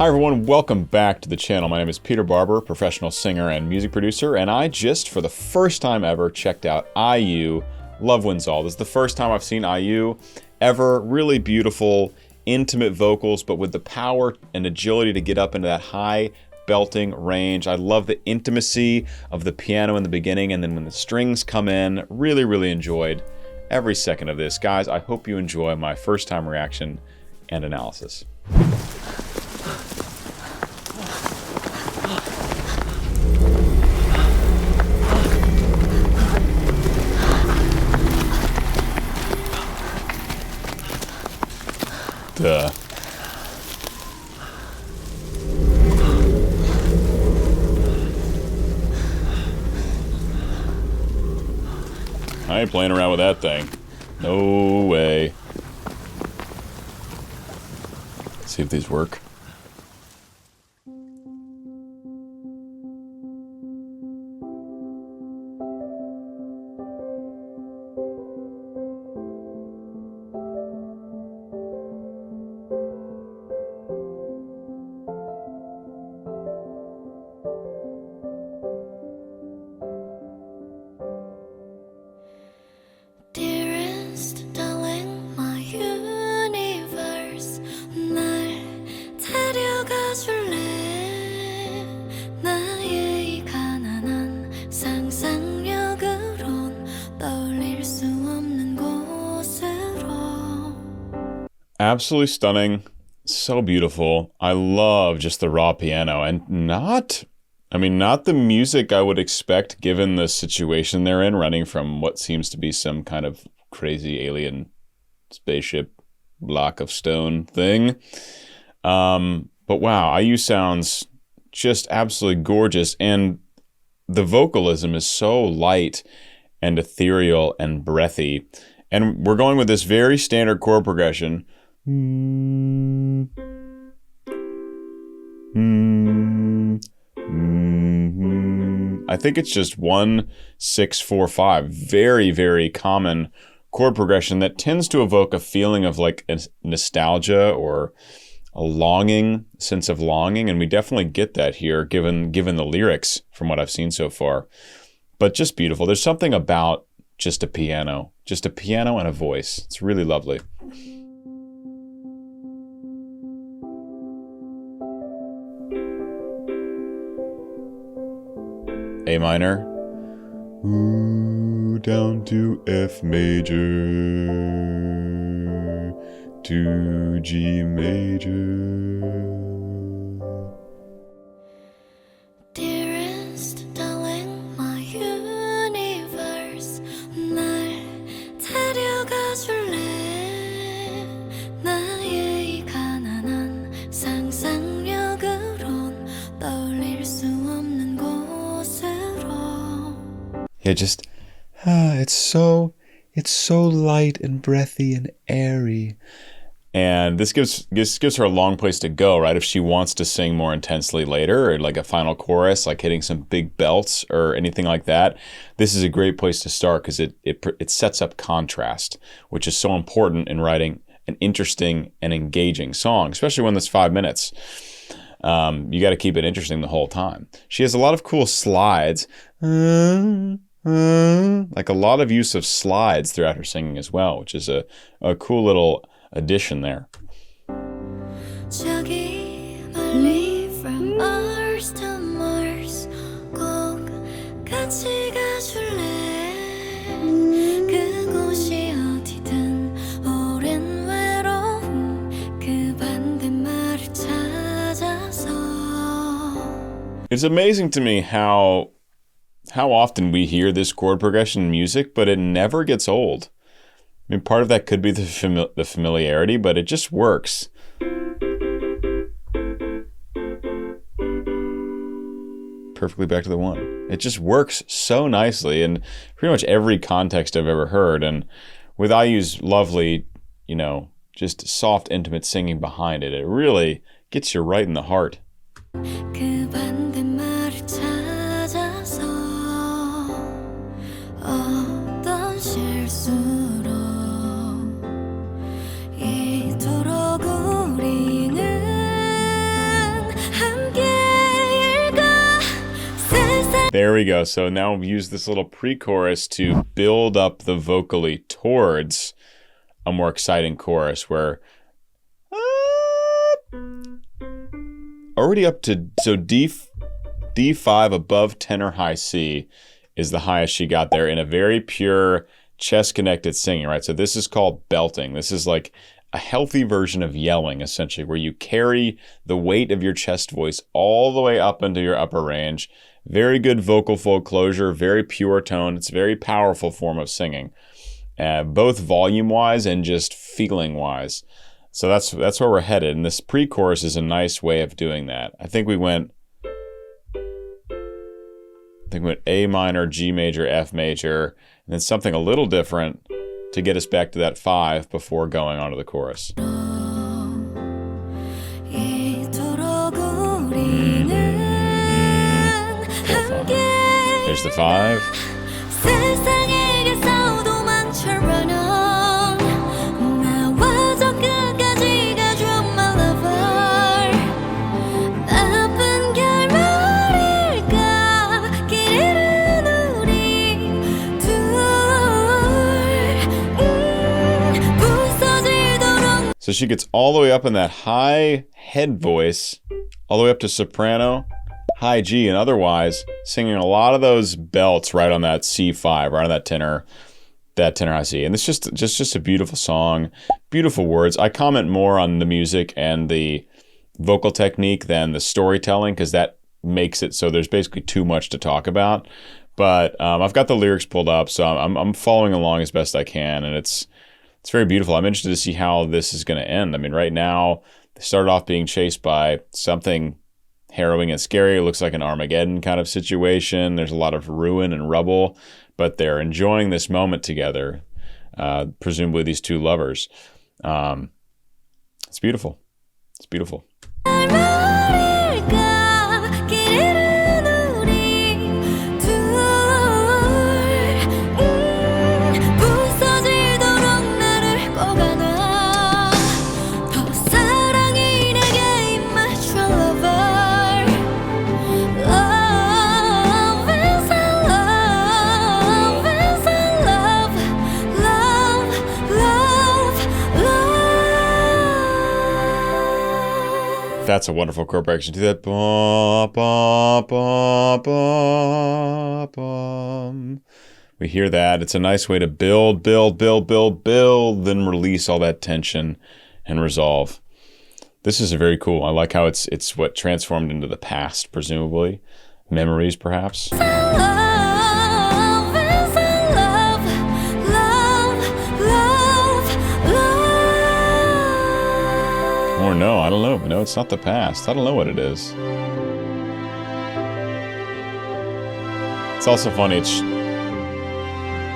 Hi everyone, welcome back to the channel. My name is Peter Barber, professional singer and music producer, and I just, for the first time ever, checked out IU, Love Wins All. This is the first time I've seen IU ever. Really beautiful, intimate vocals, but with the power and agility to get up into that high belting range. I love the intimacy of the piano in the beginning, and then when the strings come in, really enjoyed every second of this. Guys, I hope you enjoy my first time reaction and analysis. Duh. I ain't playing around with that thing. No way. Let's see if these work. Absolutely stunning, so beautiful. I love just the raw piano, and not the music I would expect given the situation they're in, running from what seems to be some kind of crazy alien spaceship block of stone thing. But wow, IU sounds just absolutely gorgeous, and the vocalism is so light and ethereal and breathy. And we're going with this very standard chord progression. I think it's just 1, 6, 4, 5. Very common chord progression that tends to evoke a feeling of like a nostalgia or a longing, sense of longing, and we definitely get that here given the lyrics from what I've seen so far. But just beautiful. There's something about just a piano and a voice. It's really lovely. A minor, ooh, down to F major, to G major. Dearest darling, my universe, 날 데려가 줄래? 나의 이 가난한 상상력으론 떠올릴 수 없는 곳. Yeah, just it's so light and breathy and airy, and this gives her a long place to go, right? If she wants to sing more intensely later, or like a final chorus, like hitting some big belts or anything like that, this is a great place to start because it sets up contrast, which is so important in writing an interesting and engaging song, especially when it's 5 minutes. You got to keep it interesting the whole time. She has a lot of cool slides. Like a lot of use of slides throughout her singing as well, which is a cool little addition there. From Mars to Mars, 꼭 같이 가줄래? 그곳이 어디든 오랜 외로움 그 반대말을 찾아서. It's amazing to me how often we hear this chord progression in music, but it never gets old. I mean, part of that could be the familiarity, but it just works. Perfectly back to the one. It just works so nicely in pretty much every context I've ever heard. And with IU's lovely, just soft, intimate singing behind it, it really gets you right in the heart. There we go. So now we'll use this little pre-chorus to build up the vocally towards a more exciting chorus where already up to, so D5 above tenor high C is the highest she got there in a very pure chest connected singing, right? So this is called belting. This is like a healthy version of yelling, essentially, where you carry the weight of your chest voice all the way up into your upper range. Very good vocal fold closure, very pure tone. It's a very powerful form of singing, both volume-wise and just feeling-wise. So that's where we're headed, and this pre-chorus is a nice way of doing that. I think we went A minor, G major, F major, and then something a little different to get us back to that 5 before going on to the chorus. There's the 5. So she gets all the way up in that high head voice, all the way up to soprano, high G, and otherwise singing a lot of those belts right on that C5, right on that tenor high C. And it's just a beautiful song, beautiful words. I comment more on the music and the vocal technique than the storytelling, because that makes it so there's basically too much to talk about. But I've got the lyrics pulled up, so I'm following along as best I can, and it's very beautiful. I'm interested to see how this is going to end. I mean, right now, they started off being chased by something harrowing and scary. It looks like an Armageddon kind of situation. There's a lot of ruin and rubble, but they're enjoying this moment together, presumably these two lovers. It's beautiful. It's beautiful. That's a wonderful chord progression. Do that. Ba, ba, ba, ba, ba. We hear that. It's a nice way to build, then release all that tension and resolve. This is very cool. I like how it's what transformed into the past, presumably. Memories, perhaps. Or no, I don't know. No, it's not the past. I don't know what it is. It's also funny. It's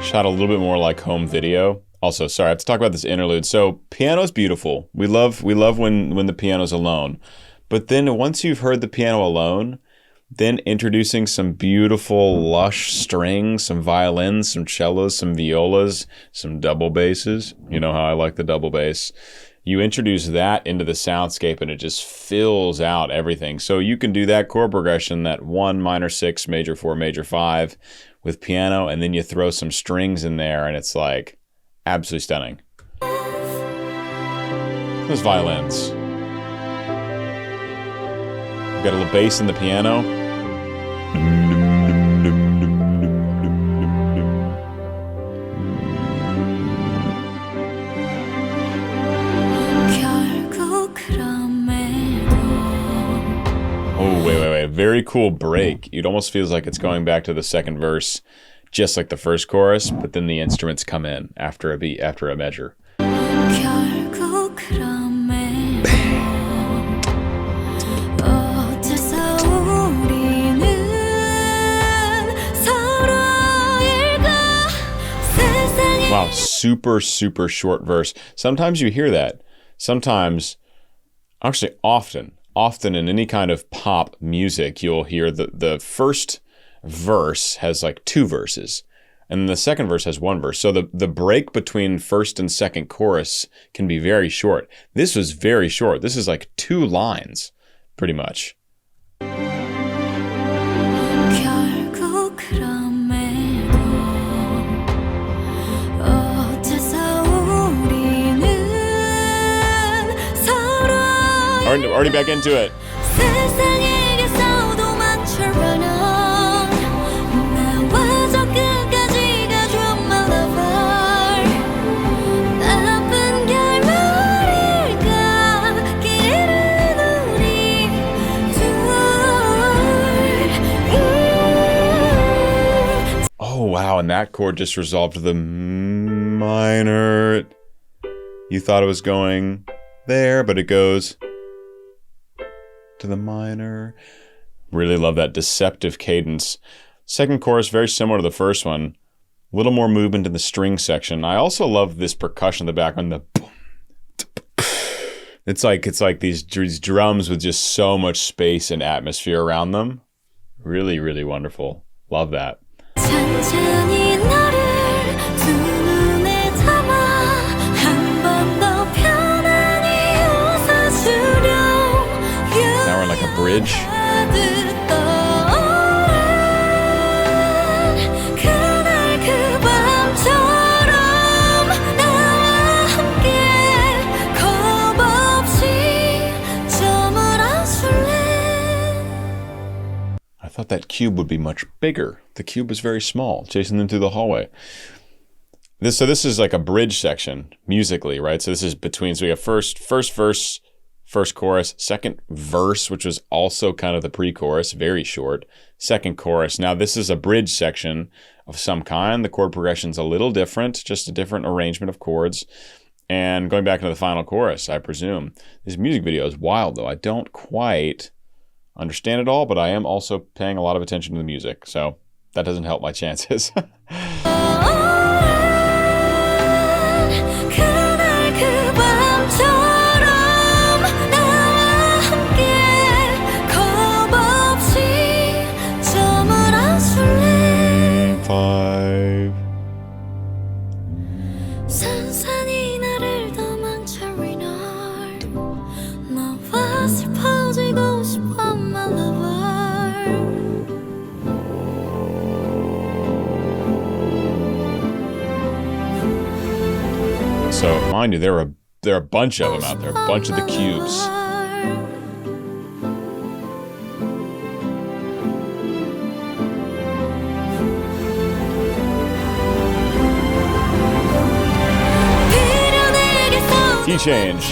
shot a little bit more like home video. Also, sorry, I have to talk about this interlude. So, piano's beautiful. We love when the piano's alone. But then once you've heard the piano alone, then introducing some beautiful, lush strings, some violins, some cellos, some violas, some double basses. You know how I like the double bass. You introduce that into the soundscape and it just fills out everything. So you can do that chord progression, that 1 minor 6, major 4, major 5 with piano, and then you throw some strings in there and it's like absolutely stunning. Those violins. We've got a little bass in the piano. Oh, wait. Very cool break. It almost feels like it's going back to the second verse, just like the first chorus, but then the instruments come in after a beat, after a measure. Wow, super short verse. Sometimes you hear that. Sometimes, actually often in any kind of pop music, you'll hear the first verse has like 2 verses, and the second verse has 1 verse. So the break between first and second chorus can be very short. This was very short. This is like 2 lines, pretty much. Already back into it. 세상에게서도 많잖아 나와 저 끝까지 가줘 my lover 나쁜 결말일까 길은 우리 둘 Oh, wow. And that chord just resolved to the minor. You thought it was going there, but it goes to the minor. Really love that deceptive cadence. Second chorus, very similar to the first one. A little more movement in the string section. I also love this percussion in the background. The it's like these drums with just so much space and atmosphere around them. Really, really wonderful. Love that. 찬찬히 너를 두 눈에 담아 한 번 더 편안히 웃어주려 Now we're in like a bridge. 가득 떠오른 그날 그 밤처럼 나와 함께 겁 없이 저물어줄래 I thought that cube would be much bigger. The cube was very small, chasing them through the hallway. This is like a bridge section musically, right? So this is between. So we have first verse, first chorus, second verse, which was also kind of the pre-chorus, very short. Second chorus. Now this is a bridge section of some kind. The chord progression's a little different, just a different arrangement of chords. And going back into the final chorus, I presume. This music video is wild, though. I don't quite understand it all, but I am also paying a lot of attention to the music, so that doesn't help my chances. 그날 그 밤처럼 나와 함께 겁 없이 저물어줄래 5. 산산이 나를 도망쳐 위널 너와 슬퍼지고 싶어 my lover So, mind you, there are a bunch of them out there, a bunch of the cubes. Key change.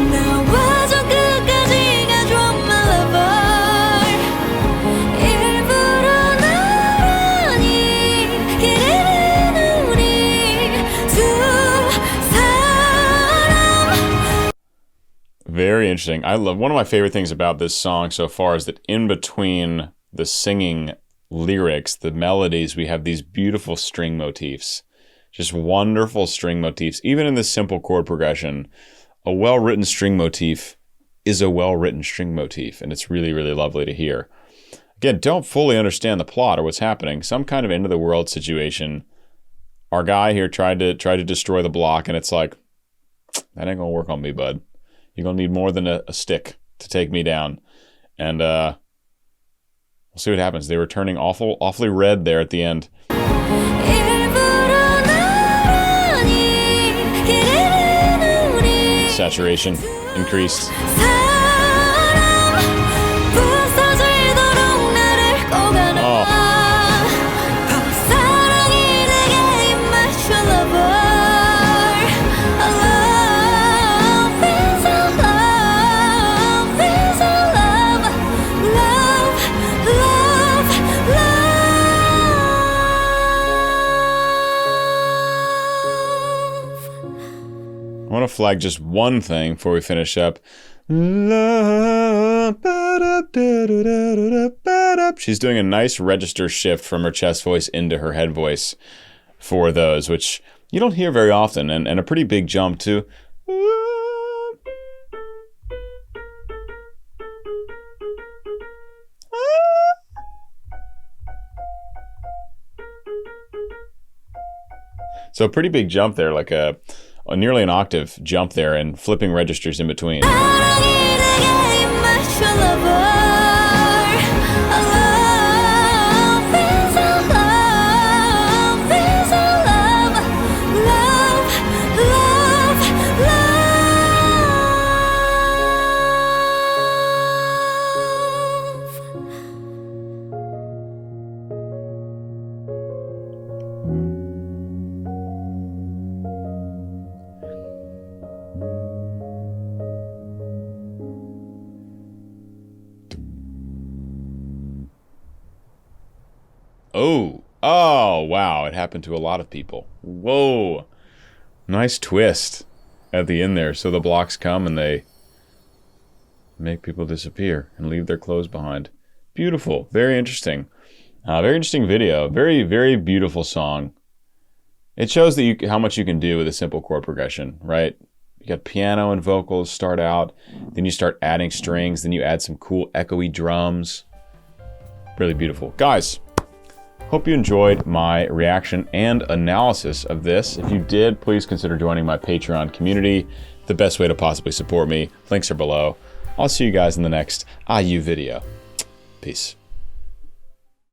나와 저 끝까지 가줘 my lover 일부러 나란히 길은 우리 두 사람 Very interesting. I love one of my favorite things about this song so far is that in between the singing lyrics, the melodies, we have these beautiful string motifs. Just wonderful string motifs. Even in this simple chord progression, a well-written string motif is a well-written string motif, and it's really, really lovely to hear. Again, don't fully understand the plot or what's happening. Some kind of end-of-the-world situation. Our guy here tried to destroy the block, and it's like, that ain't gonna work on me, bud. You're gonna need more than a stick to take me down. And we'll see what happens. They were turning awfully red there at the end. Saturation increased. I want to flag just one thing before we finish up. She's doing a nice register shift from her chest voice into her head voice for those, which you don't hear very often, and a pretty big jump too. So a pretty big jump there, like a nearly an octave jump there, and flipping registers in between. Oh, wow. It happened to a lot of people. Whoa. Nice twist at the end there. So the blocks come and they make people disappear and leave their clothes behind. Beautiful. Very interesting. Very interesting video. Very, very beautiful song. It shows that how much you can do with a simple chord progression, right? You got piano and vocals start out, then you start adding strings, then you add some cool echoey drums. Really beautiful. Guys, hope you enjoyed my reaction and analysis of this. If you did, please consider joining my Patreon community. The best way to possibly support me. Links are below. I'll see you guys in the next IU video. Peace.